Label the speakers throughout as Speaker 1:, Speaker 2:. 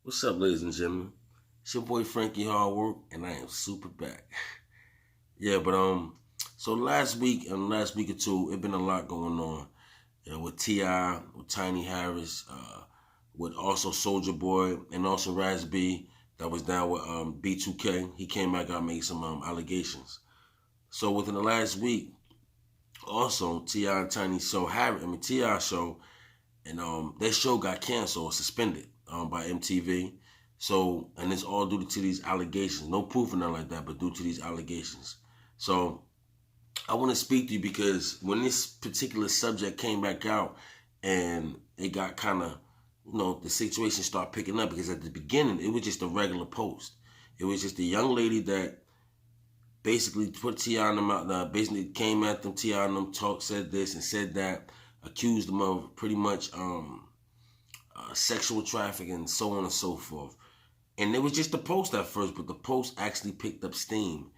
Speaker 1: What's up, ladies and gentlemen? It's your boy Frankie Hardwork, and I am super back. Yeah, but so last week or two, it been a lot going on. With Ti, with Tiny Harris, with also Soulja Boy, and also Raz B that was down with B2K. He came back out and made some allegations. So within the last week, also Ti and Tiny show Harris, Ti show and their show got canceled or suspended by MTV. So, and it's all due to these allegations. No proof or nothing like that, but due to these allegations. So, I want to speak to you because when this particular subject came back out and it got kind of, the situation started picking up because at the beginning, it was just a regular post. It was just a young lady that basically put T on them out, basically came at them, T on them, said this and said that, accused them of pretty much sexual trafficking and so on and so forth. And it was just a post at first, but the post actually picked up steam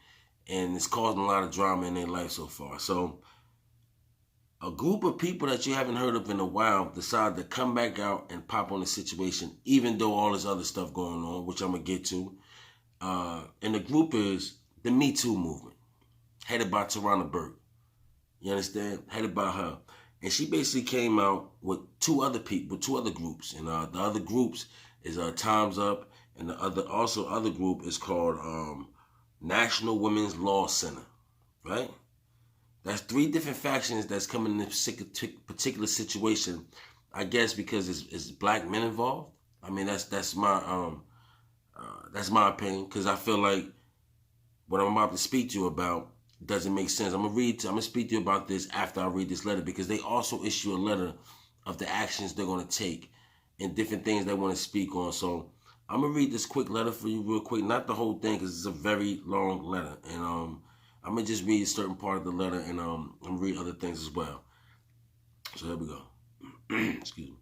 Speaker 1: and it's causing a lot of drama in their life so far. So a group of people that you haven't heard of in a while decided to come back out and pop on the situation, even though all this other stuff going on, which I'm going to get to. And the group is the Me Too movement, headed by Tarana Burke. You understand? Headed by her. And she basically came out with two other groups. And the other groups is Time's Up, and the other group is called National Women's Law Center, right? That's three different factions that's coming in this particular situation. I guess because it's black men involved. I mean that's my opinion, because I feel like what I'm about to speak to you about doesn't make sense. I'm gonna speak to you about this after I read this letter, because they also issue a letter of the actions they're gonna take and different things they want to speak on. So I'm gonna read this quick letter for you real quick, not the whole thing because it's a very long letter, and I'm gonna just read a certain part of the letter and I'm gonna read other things as well. So here we go. Excuse me.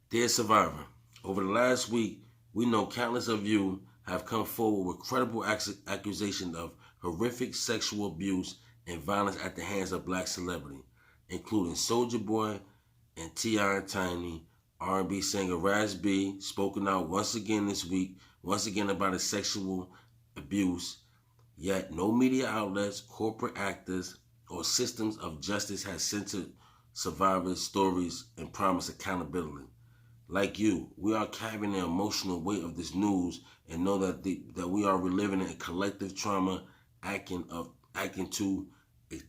Speaker 1: Dear survivor, over the last week, we know countless of you have come forward with credible accusations of horrific sexual abuse and violence at the hands of black celebrity, including Soulja Boy and T.I. and Tiny. R&B singer Raz B spoken out once again this week, once again about his sexual abuse, yet no media outlets, corporate actors, or systems of justice has censored survivors' stories and promised accountability. Like you, we are carrying the emotional weight of this news and know that that we are reliving a collective trauma, acting to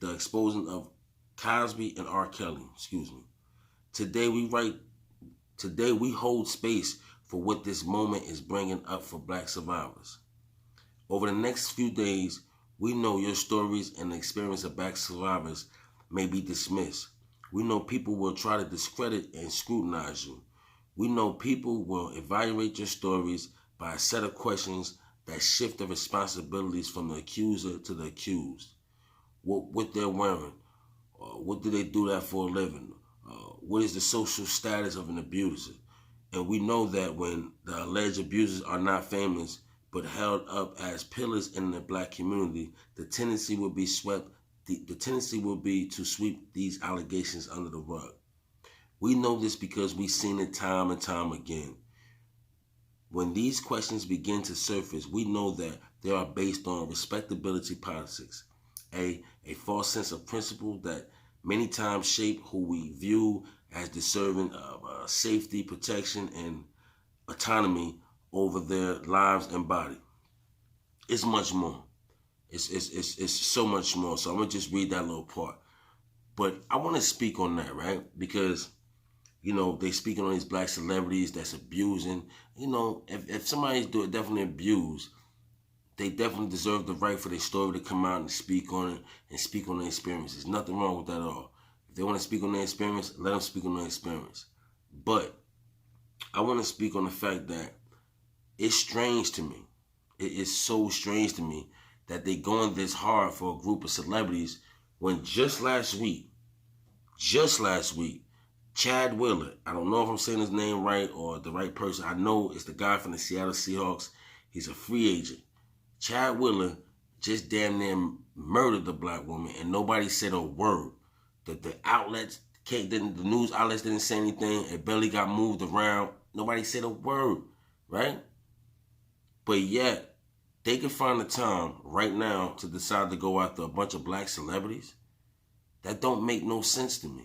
Speaker 1: the exposing of Cosby and R. Kelly. Excuse me. Today we hold space for what this moment is bringing up for black survivors. Over the next few days, we know your stories and the experience of black survivors may be dismissed. We know people will try to discredit and scrutinize you. We know people will evaluate your stories by a set of questions that shift the responsibilities from the accuser to the accused. What they're wearing, what do they do that for a living, what is the social status of an abuser. And we know that when the alleged abusers are not famous but held up as pillars in the black community, the tendency will be to sweep these allegations under the rug. We know this because we've seen it time and time again. When these questions begin to surface, we know that they are based on respectability politics, a false sense of principle that many times shape who we view as deserving of safety, protection, and autonomy over their lives and body. It's much more. It's so much more. So I'm going to just read that little part. But I want to speak on that, right? Because they speaking on these black celebrities that's abusing. If somebody's definitely abused, they definitely deserve the right for their story to come out and speak on it and speak on their experiences. Nothing wrong with that at all. If they want to speak on their experience, let them speak on their experience. But I want to speak on the fact that it's strange to me. It is so strange to me that they going this hard for a group of celebrities when just last week, Chad Wheeler, I don't know if I'm saying his name right or the right person. I know it's the guy from the Seattle Seahawks. He's a free agent. Chad Wheeler just damn near murdered the black woman and nobody said a word. The outlets, the news outlets didn't say anything. It barely got moved around. Nobody said a word, right? But yet, they can find the time right now to decide to go after a bunch of black celebrities. That don't make no sense to me.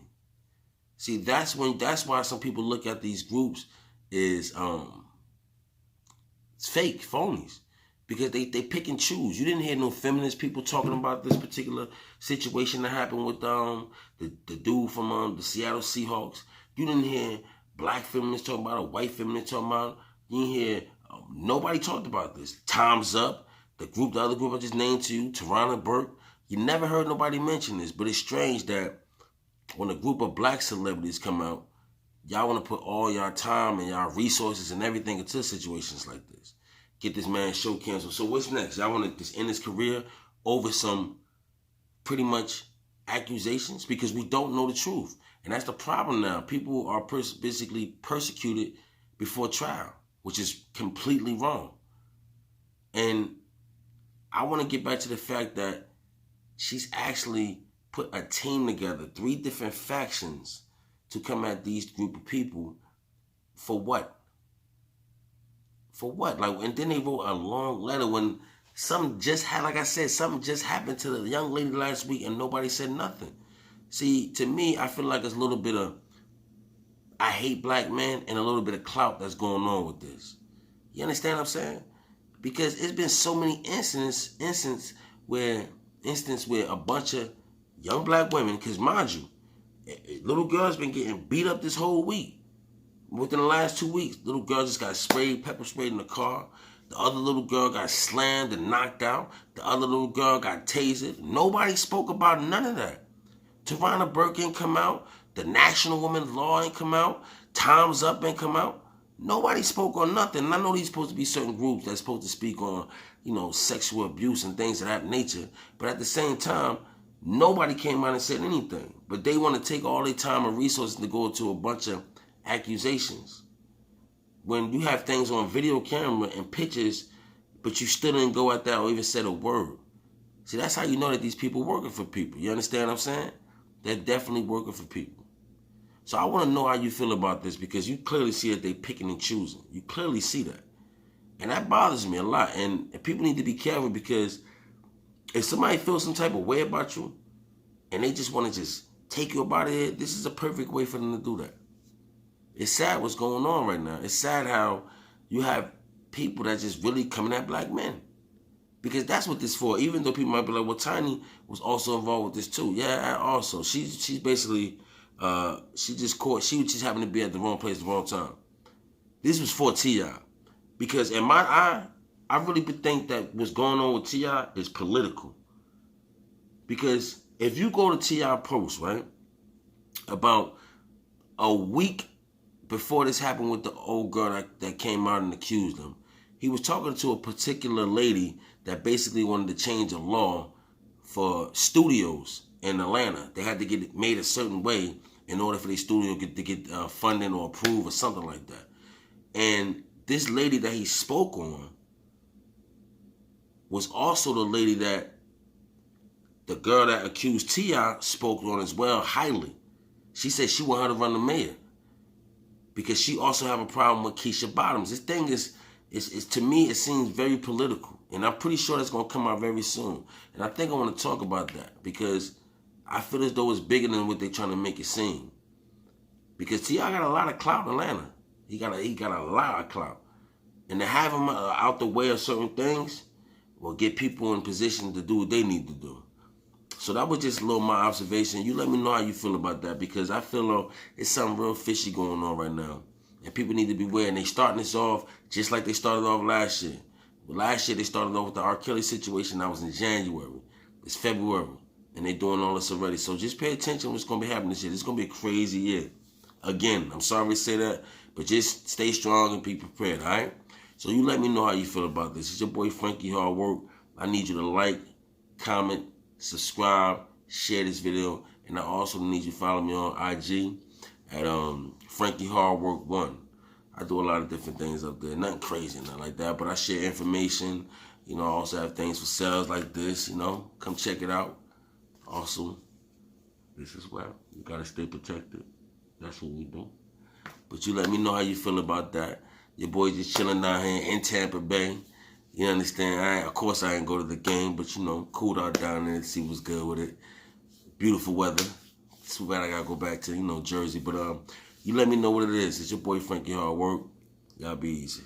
Speaker 1: See, that's why some people look at these groups is it's fake, phonies. Because they pick and choose. You didn't hear no feminist people talking about this particular situation that happened with the dude from the Seattle Seahawks. You didn't hear black feminists talking about it, white feminists talking about it. You didn't hear nobody talked about this. Time's Up, the other group I just named to you, Tarana Burke. You never heard nobody mention this, but it's strange that when a group of black celebrities come out, y'all want to put all y'all time and y'all resources and everything into situations like this. Get this man's show canceled. So what's next? Y'all want to just end his career over some pretty much accusations? Because we don't know the truth. And that's the problem now. People are basically persecuted before trial, which is completely wrong. And I want to get back to the fact that she's actually put a team together, 3 different factions, to come at these group of people. For what? For what? And then they wrote a long letter when something just happened to the young lady last week and nobody said nothing. See, to me, I feel like it's a little bit of I hate black men and a little bit of clout that's going on with this. You understand what I'm saying? Because it's been so many instances where a bunch of young black women, because mind you, little girls been getting beat up this whole week. Within the last 2 weeks, little girl just got pepper sprayed in the car. The other little girl got slammed and knocked out. The other little girl got tasered. Nobody spoke about none of that. Tarana Burke ain't come out. The National Women's Law ain't come out. Time's Up ain't come out. Nobody spoke on nothing. And I know these supposed to be certain groups that's supposed to speak on, sexual abuse and things of that nature. But at the same time, nobody came out and said anything. But they want to take all their time and resources to go to a bunch of accusations. When you have things on video camera and pictures, but you still didn't go out there or even said a word. See, that's how you know that these people working for people. You understand what I'm saying? They're definitely working for people. So I want to know how you feel about this, because you clearly see that they picking and choosing. You clearly see that. And that bothers me a lot. And people need to be careful, because if somebody feels some type of way about you and they just want to just take you up out of here, this is a perfect way for them to do that. It's sad what's going on right now. It's sad how you have people that just really coming at black men. Because that's what this for. Even though people might be like, well, Tiny was also involved with this too. Yeah, also. She's basically, she just happened to be at the wrong place at the wrong time. This was for T.I. Because in my eye, I really think that what's going on with T.I. is political. Because if you go to T.I. post, right, about a week before this happened with the old girl that came out and accused him, he was talking to a particular lady that basically wanted to change a law for studios in Atlanta. They had to get it made a certain way in order for the studio to get funding or approved or something like that. And this lady that he spoke on was also the lady that the girl that accused T.I. spoke on as well, highly. She said she wanted her to run the mayor because she also have a problem with Keisha Bottoms. This thing is to me, it seems very political. And I'm pretty sure that's going to come out very soon. And I think I want to talk about that because I feel as though it's bigger than what they're trying to make it seem. Because T.I. got a lot of clout in Atlanta. He got a lot of clout. And to have him out the way of certain things will get people in position to do what they need to do. So that was just a little my observation. You let me know how you feel about that, because I feel it's something real fishy going on right now. And people need to be aware. And they starting this off just like they started off last year. But last year they started off with the R. Kelly situation. That was in January. It's February. And they're doing all this already. So just pay attention to what's going to be happening this year. This is going to be a crazy year. Again, I'm sorry to say that, but just stay strong and be prepared, all right? So you let me know how you feel about this. It's your boy Frankie Hard Work. I need you to like, comment, subscribe, share this video, and I also need you to follow me on IG at Frankie Hard Work 1. I do a lot of different things up there. Nothing crazy, nothing like that, but I share information. I also have things for sales like this, Come check it out. Also, this is where you got to stay protected. That's what we do. But you let me know how you feel about that. Your boy just chilling down here in Tampa Bay. You understand? Of course, I ain't go to the game, but you know, cooled out down there to see what's good with it. Beautiful weather. Too bad I gotta go back to Jersey, but you let me know what it is. It's your boy Frankie Hard Work. Y'all be easy.